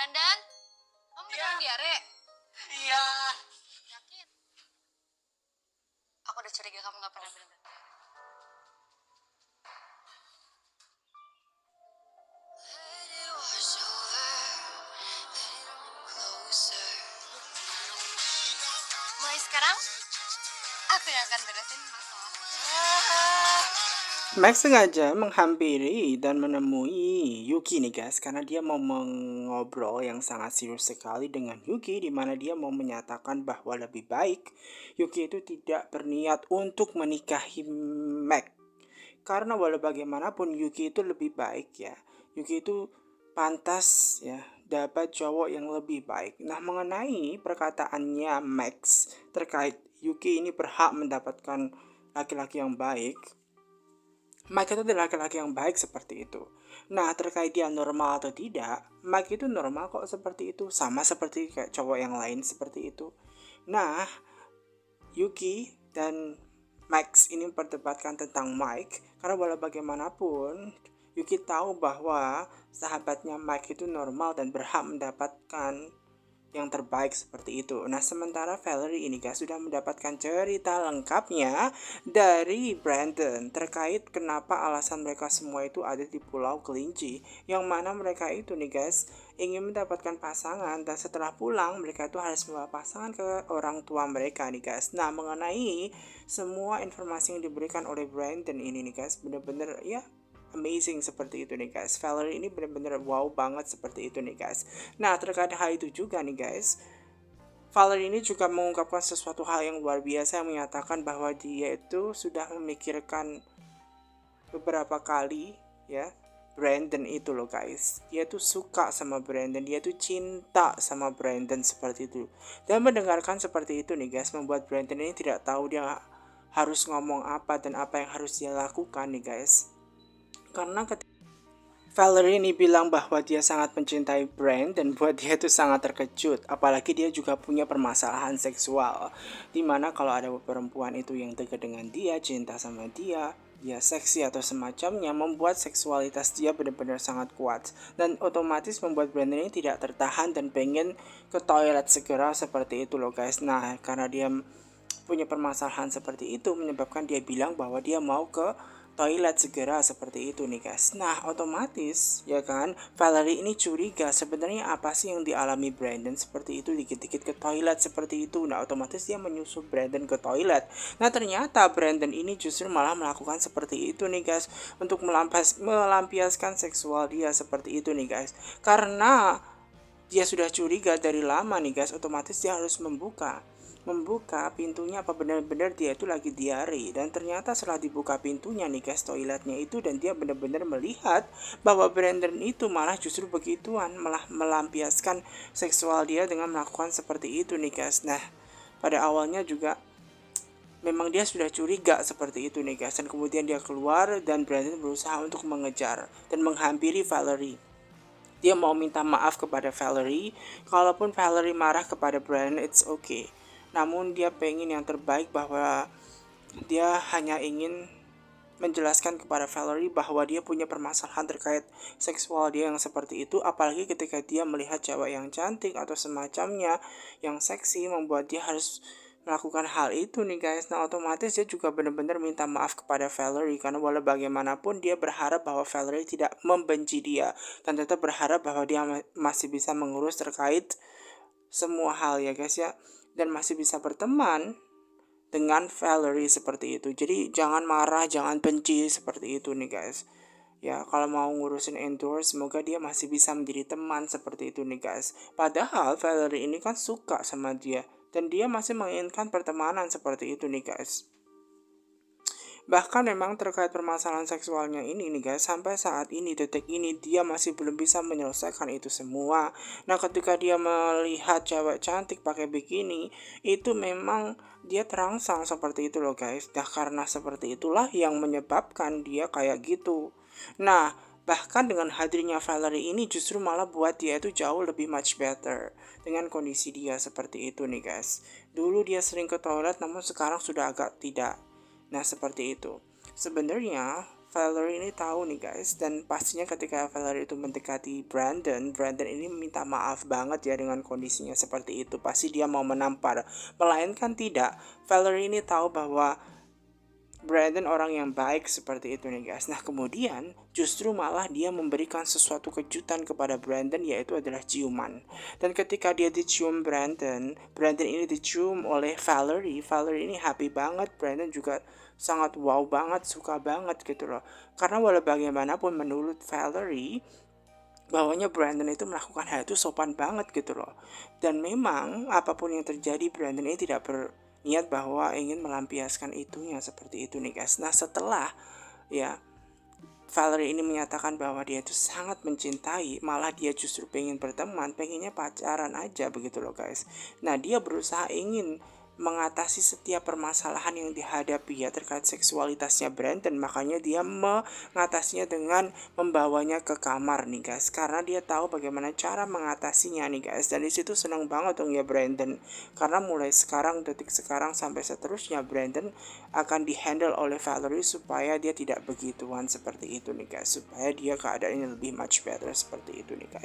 Brandon, kamu beneran diare? Iya. Yakin? Aku udah curiga kamu gak pernah bener-bener diare. Mulai sekarang, aku yang akan beresin masalah. Max sengaja menghampiri dan menemui Yuki nih guys, karena dia mau mengobrol yang sangat serius sekali dengan Yuki, di mana dia mau menyatakan bahwa lebih baik Yuki itu tidak berniat untuk menikahi Max. Karena walau bagaimanapun Yuki itu lebih baik ya. Yuki itu pantas ya dapat cowok yang lebih baik. Nah, mengenai perkataannya Max terkait Yuki ini berhak mendapatkan laki-laki yang baik, Mike itu adalah laki-laki yang baik seperti itu. Nah, terkait dia normal atau tidak, Mike itu normal kok seperti itu. Sama seperti kayak cowok yang lain seperti itu. Nah, Yuki dan Max ini memperdebatkan tentang Mike. Karena walau bagaimanapun, Yuki tahu bahwa sahabatnya Mike itu normal dan berhak mendapatkan yang terbaik seperti itu. Nah, sementara Valerie ini guys sudah mendapatkan cerita lengkapnya dari Brandon terkait kenapa alasan mereka semua itu ada di Pulau Kelinci, yang mana mereka itu nih guys ingin mendapatkan pasangan, dan setelah pulang mereka itu harus membawa pasangan ke orang tua mereka nih guys. Nah, mengenai semua informasi yang diberikan oleh Brandon ini nih guys, bener-bener ya amazing seperti itu nih guys. Valerie ini benar-benar wow banget seperti itu nih guys. Nah, terkait hal itu juga nih guys, Valerie ini juga mengungkapkan sesuatu hal yang luar biasa, yang menyatakan bahwa dia itu sudah memikirkan beberapa kali ya Brandon itu loh guys. Dia tuh suka sama Brandon, dia tuh cinta sama Brandon seperti itu. Dan mendengarkan seperti itu nih guys, membuat Brandon ini tidak tahu dia harus ngomong apa dan apa yang harus dia lakukan nih guys. Karena ketika Valerie ini bilang bahwa dia sangat mencintai Brand, dan buat dia itu sangat terkejut. Apalagi dia juga punya permasalahan seksual, dimana kalau ada perempuan itu yang dekat dengan dia, cinta sama dia, dia seksi atau semacamnya, membuat seksualitas dia benar-benar sangat kuat. Dan otomatis membuat Brandon ini tidak tertahan dan pengen ke toilet segera seperti itu loh guys. Nah, karena dia punya permasalahan seperti itu menyebabkan dia bilang bahwa dia mau ke toilet segera seperti itu nih guys. Nah, otomatis ya kan Valerie ini curiga sebenarnya apa sih yang dialami Brandon seperti itu, dikit-dikit ke toilet seperti itu. Nah, otomatis dia menyusul Brandon ke toilet. Nah, ternyata Brandon ini justru malah melakukan seperti itu nih guys, untuk melampiaskan seksual dia seperti itu nih guys. Karena dia sudah curiga dari lama nih guys, otomatis dia harus membuka pintunya apa benar-benar dia itu lagi diare. Dan ternyata setelah dibuka pintunya nih guys, toiletnya itu, dan dia benar-benar melihat bahwa Brandon itu malah justru begituan, malah melampiaskan seksual dia dengan melakukan seperti itu nih guys. Nah, pada awalnya juga memang dia sudah curiga seperti itu nih guys, dan kemudian dia keluar dan Brandon berusaha untuk mengejar dan menghampiri Valerie. Dia mau minta maaf kepada Valerie. Kalaupun Valerie marah kepada Brandon, it's okay. Namun dia pengen yang terbaik, bahwa dia hanya ingin menjelaskan kepada Valerie bahwa dia punya permasalahan terkait seksual dia yang seperti itu. Apalagi ketika dia melihat cewek yang cantik atau semacamnya yang seksi, membuat dia harus melakukan hal itu nih guys. Nah, otomatis dia juga benar-benar minta maaf kepada Valerie, karena walau bagaimanapun dia berharap bahwa Valerie tidak membenci dia, dan tetap berharap bahwa dia masih bisa mengurus terkait semua hal ya guys ya, dan masih bisa berteman dengan Valerie seperti itu. Jadi jangan marah, jangan benci seperti itu nih guys. Ya, kalau mau ngurusin endorse, semoga dia masih bisa menjadi teman seperti itu nih guys. Padahal Valerie ini kan suka sama dia, dan dia masih menginginkan pertemanan seperti itu nih guys. Bahkan memang terkait permasalahan seksualnya ini nih guys, sampai saat ini, detik ini, dia masih belum bisa menyelesaikan itu semua. Nah, ketika dia melihat cewek cantik pakai bikini, itu memang dia terangsang seperti itu loh guys. Nah, karena seperti itulah yang menyebabkan dia kayak gitu. Nah, bahkan dengan hadirnya Valerie ini justru malah buat dia itu jauh lebih much better dengan kondisi dia seperti itu nih guys. Dulu dia sering ke toilet, namun sekarang sudah agak tidak. Nah, seperti itu. Sebenarnya Valerie ini tahu nih guys, dan pastinya ketika Valerie itu mendekati Brandon, Brandon ini minta maaf banget ya dengan kondisinya seperti itu. Pasti dia mau menampar, melainkan tidak. Valerie ini tahu bahwa Brandon orang yang baik seperti itu nih guys. Nah kemudian justru malah dia memberikan sesuatu kejutan kepada Brandon, yaitu adalah ciuman. Dan ketika dia dicium Brandon, Brandon ini dicium oleh Valerie. Valerie ini happy banget, Brandon juga sangat wow banget, suka banget gitu loh. Karena walau bagaimanapun menurut Valerie, bahwanya Brandon itu melakukan hal itu sopan banget gitu loh. Dan memang apapun yang terjadi, Brandon ini tidak berniat bahwa ingin melampiaskan itunya seperti itu nih guys. Nah setelah ya Valerie ini menyatakan bahwa dia itu sangat mencintai, malah dia justru pengen berteman, pengennya pacaran aja begitu loh guys. Nah dia berusaha ingin mengatasi setiap permasalahan yang dihadapi ya terkait seksualitasnya Brandon, makanya dia mengatasinya dengan membawanya ke kamar nih guys, karena dia tahu bagaimana cara mengatasinya nih guys. Dan disitu senang banget dong ya Brandon, karena mulai sekarang, detik sekarang sampai seterusnya, Brandon akan dihandle oleh Valerie supaya dia tidak begituan seperti itu nih guys, supaya dia keadaannya lebih much better seperti itu nih guys.